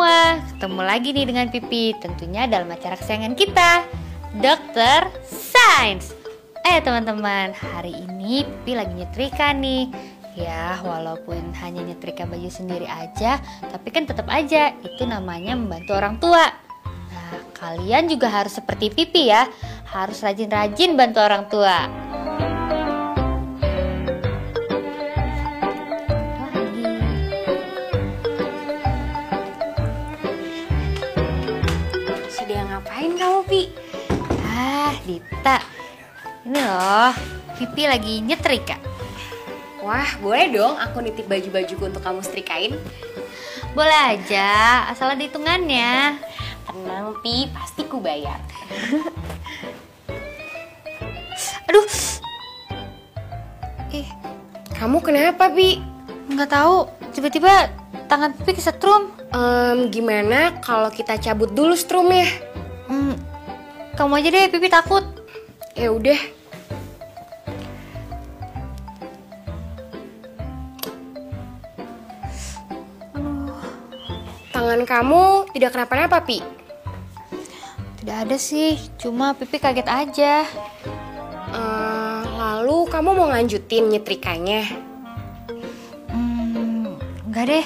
semua, ketemu lagi nih dengan Pipi. Tentunya dalam acara kesayangan kita, Dokter Sains. Teman-teman, hari ini Pipi lagi nyetrika nih. Ya, walaupun hanya nyetrika baju sendiri aja, tapi kan tetap aja itu namanya membantu orang tua. Nah, kalian juga harus seperti Pipi ya, harus rajin-rajin bantu orang tua. Ngapain kamu, Pi? Dita, ini loh, Pipi lagi nyetrika. Wah, boleh dong aku nitip baju-bajuku untuk kamu setrikain? Boleh aja, asal ada hitungannya. Tenang, Pi, pasti ku bayar. Aduh. Kamu kenapa, Pi? Nggak tahu, tiba-tiba tangan Pipi kesetrum. Gimana kalau kita cabut dulu strumnya? Kamu aja deh, Pipi takut. Ya udah. Tangan kamu tidak kenapa-napa, Pi? Tidak ada sih, cuma Pipi kaget aja. Lalu kamu mau lanjutin nyetrikanya? Enggak deh,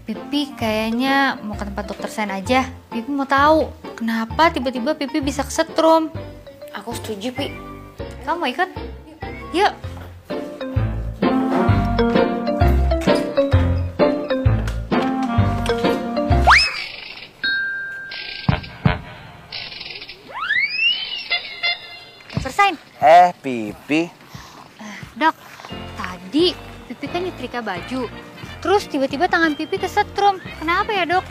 Pipi kayaknya mau ke tempat dokter Sain aja. Pipi mau tahu kenapa tiba-tiba Pipi bisa kesetrum. Aku setuju, Pi. Kamu mau ikut? Yuk. Dokter Sain. Pipi. Dok, tadi Pipi kan nyetrika baju. Terus tiba-tiba tangan Pipi kesetrum. Kenapa ya, Dok?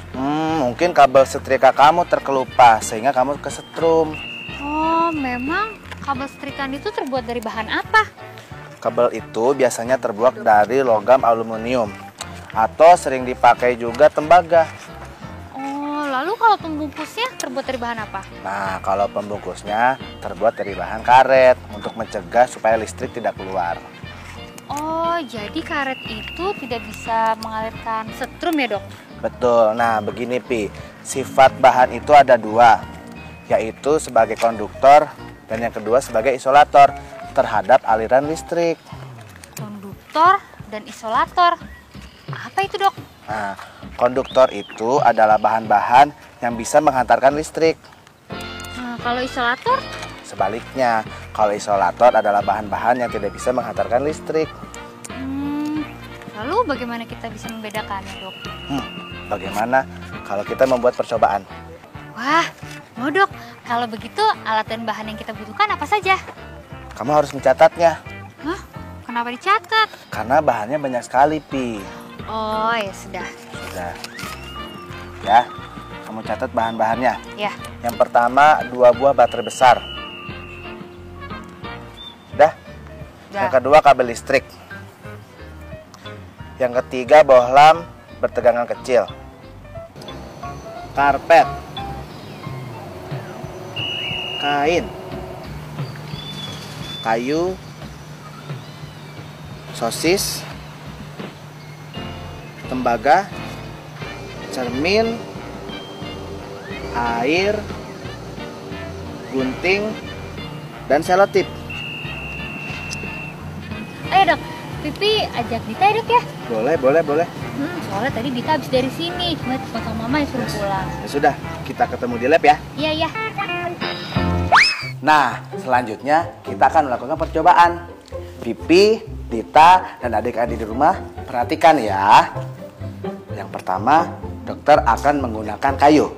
Mungkin kabel setrika kamu terkelupas sehingga kamu kesetrum. Oh, memang kabel setrikaan itu terbuat dari bahan apa? Kabel itu biasanya terbuat dari logam aluminium atau sering dipakai juga tembaga. Oh, lalu kalau pembungkusnya terbuat dari bahan apa? Nah, kalau pembungkusnya terbuat dari bahan karet untuk mencegah supaya listrik tidak keluar. Oh, jadi karet itu tidak bisa mengalirkan setrum ya, Dok? Betul. Nah, begini, Pi. Sifat bahan itu ada dua, yaitu sebagai konduktor dan yang kedua sebagai isolator terhadap aliran listrik. Konduktor dan isolator. Apa itu, Dok? Nah, konduktor itu adalah bahan-bahan yang bisa menghantarkan listrik. Nah, kalau isolator? Sebaliknya, kalau isolator adalah bahan-bahan yang tidak bisa menghantarkan listrik. Lalu bagaimana kita bisa membedakannya, Dok? Bagaimana kalau kita membuat percobaan? Wah, mau, Dok. Kalau begitu, alat dan bahan yang kita butuhkan apa saja? Kamu harus mencatatnya. Hah? Kenapa dicatat? Karena bahannya banyak sekali, Pi. Oh, ya sudah. Sudah. Ya, kamu catat bahan-bahannya. Ya. Yang pertama, 2 buah baterai besar. Sudah? Yang kedua, kabel listrik. Yang ketiga, bohlam bertegangan kecil. Karpet. Kain. Kayu. Sosis. Tembaga. Cermin. Air. Gunting. Dan selotip. Ayo, Dok. Pipi ajak Dita ya, Dok ya? Boleh. Soalnya tadi Dita habis dari sini, cuma sama mama yang suruh pulang. Ya sudah, kita ketemu di lab ya. Iya. Nah, selanjutnya kita akan melakukan percobaan. Pipi, Dita, dan adik-adik di rumah perhatikan ya. Yang pertama, dokter akan menggunakan kayu.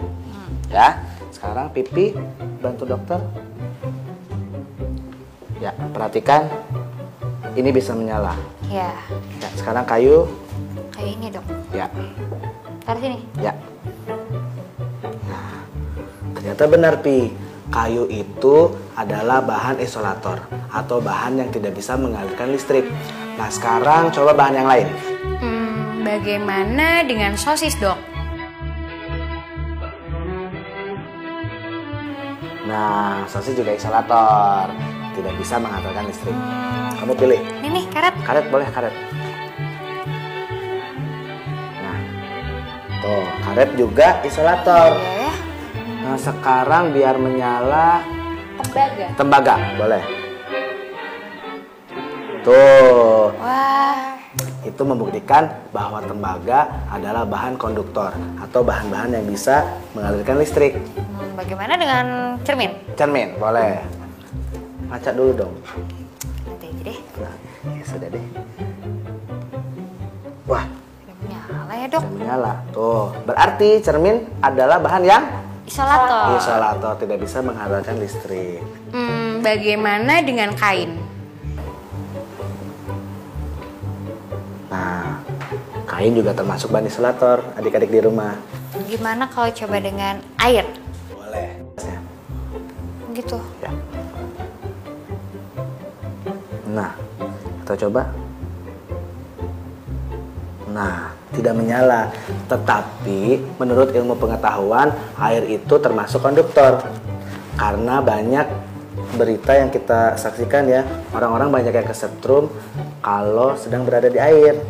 Ya, sekarang Pipi bantu dokter. Ya, perhatikan. Ini bisa menyala. Ya. Ya, sekarang kayu. Kayak ini, Dok. Ya. Taruh sini. Ya. Nah, ternyata benar, Pi. Kayu itu adalah bahan isolator atau bahan yang tidak bisa mengalirkan listrik. Nah, sekarang coba bahan yang lain. Bagaimana dengan sosis, Dok? Nah, sosis juga isolator, tidak bisa menghantarkan listrik. Kamu pilih. Nih, karet. Karet boleh, karet. Nah, Tuh, karet juga isolator. Iya ya. Nah, sekarang biar menyala tembaga, boleh. Tuh, Wah, itu membuktikan bahwa tembaga adalah bahan konduktor atau bahan-bahan yang bisa mengalirkan listrik. bagaimana dengan cermin? Cermin, boleh. Ngaca dulu dong. Nanti aja deh. Nah, ya sudah deh. Wah, Nyala ya dok. sudah menyala. Tuh, berarti cermin adalah bahan yang Isolator. isolator, tidak bisa menghasilkan listrik. Bagaimana dengan kain? Nah, kain juga termasuk bahan isolator, adik-adik di rumah. Gimana kalau coba dengan air? Boleh. Ya. Gitu. Ya. Nah, kita coba. Nah, tidak menyala. Tetapi menurut ilmu pengetahuan, air itu termasuk konduktor. Karena banyak berita yang kita saksikan ya, orang-orang banyak yang kesetrum kalau sedang berada di air.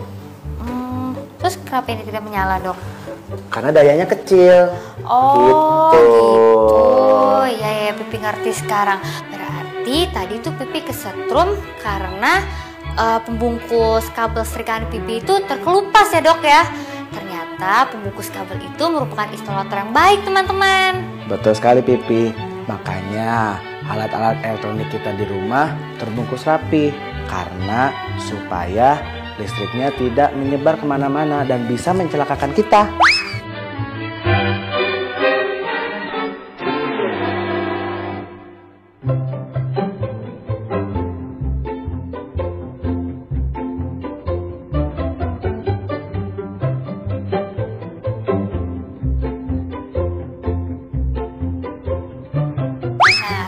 Terus kenapa ini tidak menyala dok? Karena dayanya kecil. Oh Gitu. gitu. Ya Pipi ngerti sekarang. Berarti tadi tuh Pipi kesetrum karena pembungkus kabel setrika Pipi itu terkelupas ya dok ya. Ternyata pembungkus kabel itu merupakan isolator yang baik teman-teman. Betul sekali Pipi. Makanya alat-alat elektronik kita di rumah terbungkus rapi. Karena supaya listriknya tidak menyebar kemana-mana dan bisa mencelakakan kita.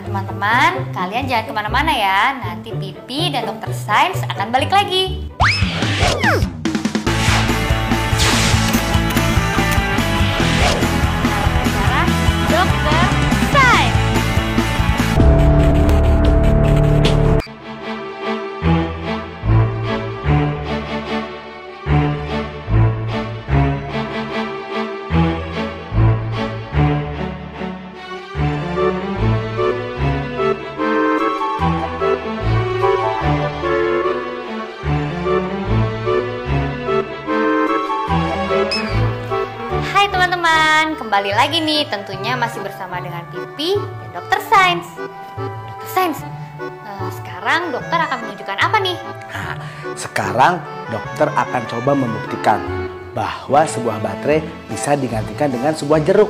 Teman-teman, kalian jangan kemana-mana ya. Nanti Pipi dan Dokter Sains akan balik lagi. Cara Dokter Sains. Hai teman-teman, kembali lagi nih tentunya masih bersama dengan Pipi dan Dokter Sains. Dokter Sains, sekarang dokter akan menunjukkan apa nih? Nah, sekarang dokter akan coba membuktikan bahwa sebuah baterai bisa digantikan dengan sebuah jeruk.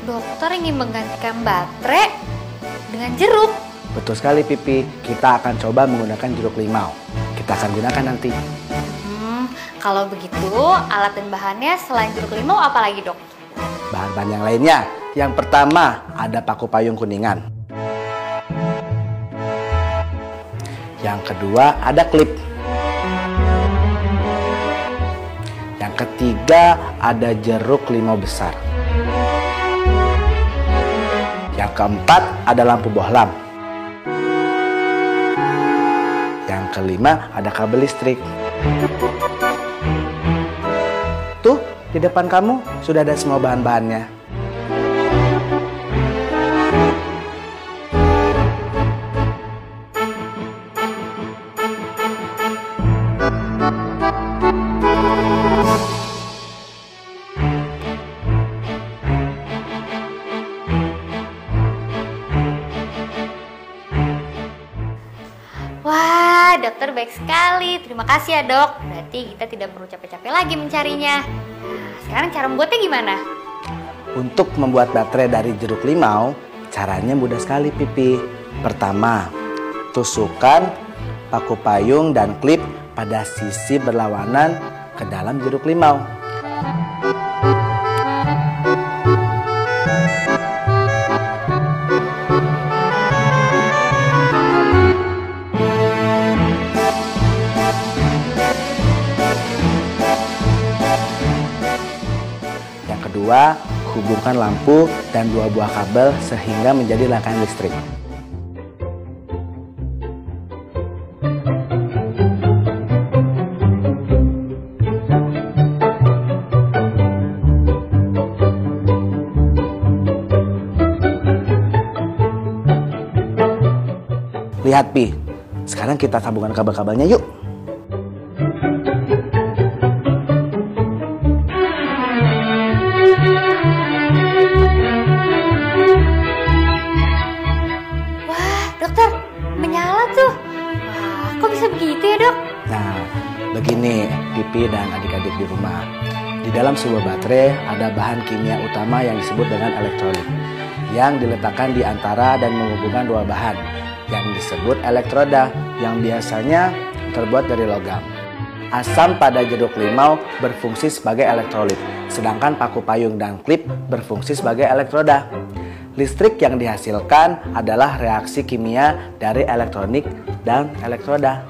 Dokter ingin menggantikan baterai dengan jeruk. Betul sekali Pipi, kita akan coba menggunakan jeruk limau. Kita akan gunakan nanti. Kalau begitu, alat dan bahannya selain jeruk limau apa lagi dok? Bahan-bahan yang lainnya. Yang pertama ada paku payung kuningan. Yang kedua ada klip. Yang ketiga ada jeruk limau besar. Yang keempat ada lampu bohlam. Yang kelima ada kabel listrik. Tuh, di depan kamu sudah ada semua bahan-bahannya. Wah, dokter baik sekali. Terima kasih ya dok. Berarti kita tidak perlu capek-capek lagi mencarinya. Nah, sekarang cara membuatnya gimana? Untuk membuat baterai dari jeruk limau, caranya mudah sekali Pipi. Pertama, tusukkan paku payung dan klip pada sisi berlawanan ke dalam jeruk limau. Kedua, hubungkan lampu dan dua buah kabel sehingga menjadi rangkaian listrik. Lihat Pi, sekarang kita sambungkan kabel-kabelnya yuk. Wah, dokter, menyala tuh. Wah, kok bisa begitu ya, Dok? Nah, begini Pipi dan adik-adik di rumah. Di dalam sebuah baterai ada bahan kimia utama yang disebut dengan elektrolit, yang diletakkan di antara dan menghubungkan dua bahan yang disebut elektroda, yang biasanya terbuat dari logam. Asam pada jeruk limau berfungsi sebagai elektrolit, sedangkan paku payung dan klip berfungsi sebagai elektroda. Listrik yang dihasilkan adalah reaksi kimia dari elektronik dan elektroda.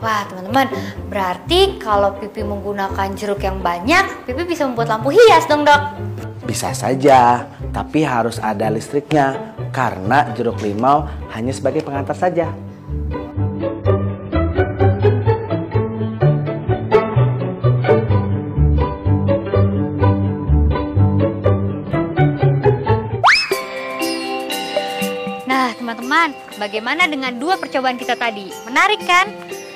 Wah, teman-teman, berarti kalau Pipi menggunakan jeruk yang banyak, Pipi bisa membuat lampu hias dong, Dok. Bisa saja, tapi harus ada listriknya, karena jeruk limau hanya sebagai pengantar saja. Nah, teman-teman, bagaimana dengan dua percobaan kita tadi? Menarik kan?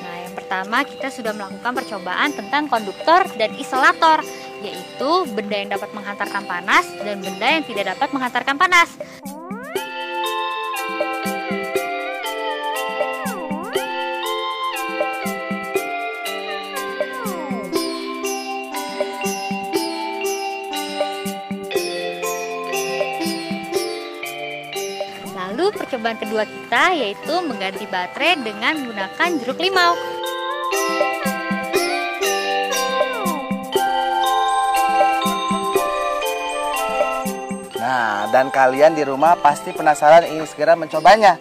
Nah, yang pertama kita sudah melakukan percobaan tentang konduktor dan isolator, yaitu benda yang dapat menghantarkan panas dan benda yang tidak dapat menghantarkan panas. Lalu percobaan kedua kita yaitu mengganti baterai dengan menggunakan jeruk limau. Nah, dan kalian di rumah pasti penasaran ingin segera mencobanya.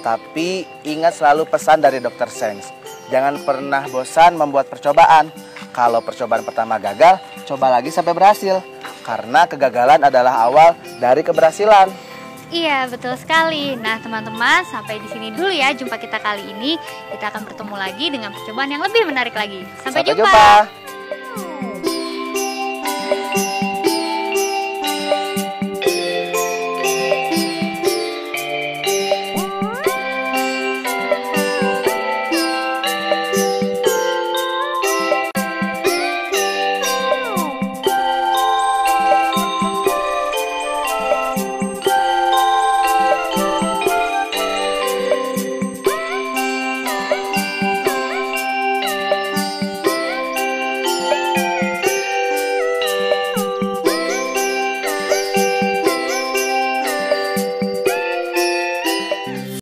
Tapi ingat selalu pesan dari Dr. Sains. Jangan pernah bosan membuat percobaan. Kalau percobaan pertama gagal, coba lagi sampai berhasil. Karena kegagalan adalah awal dari keberhasilan. Iya, betul sekali. Nah, teman-teman, sampai di sini dulu ya jumpa kita kali ini. Kita akan bertemu lagi dengan percobaan yang lebih menarik lagi. Sampai jumpa.